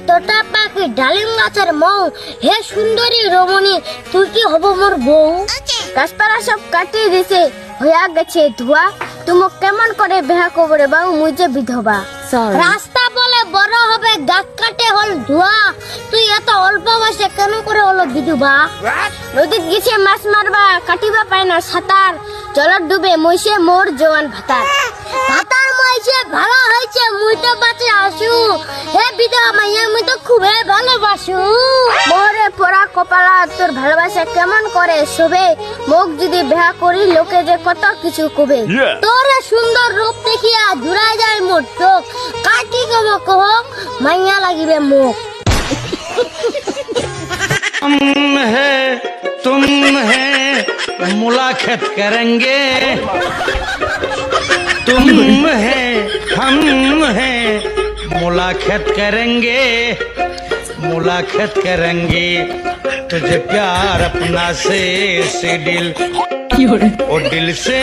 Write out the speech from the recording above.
তোতা পাখি ডালিম গাছের মৌ, হে সুন্দরী রমণী তুই কি হব মোর বউ? গাছপালা সব কাটিয়ে দিছে, হইয়া গেছে ধোয়া, তুমি কেমন করে বিয়া করবে বাবু, মুই যে বিধবা। রাস্তা বলে বড় হবে, গাছ কাটে হল ধোয়া, তুই এত অল্প বয়সে কেন করে হলো বিধবা? নদীত গেছে মাছ মারবা, কাটিবা পায় না সাঁতার, জলত ডুবে মইছে মোর জওয়ান ভাতার। ভাতার মইছে ভালো হয়েছে, মুই তো বাঁচে আসু, হে বিধবা মাইয়া মুই তো খুবই ভালোবাসু। মোরে পোড়া কপালা, তোর ভালোবাসা কেমন করে শোবে, মুখ যদি বিয়া করি লোকে যে কত কিছু কবে। তোর সুন্দর রূপ দেখিয়া জুড়াই যায় মোর চোখ, কাটি কম কহ মাইয়া লাগিবে মুখ। तुम है मुलाकात करेंगे, तुम है हम है मुलाकात करेंगे, मुलाकात करेंगे तुझे प्यार अपना से दिल और दिल से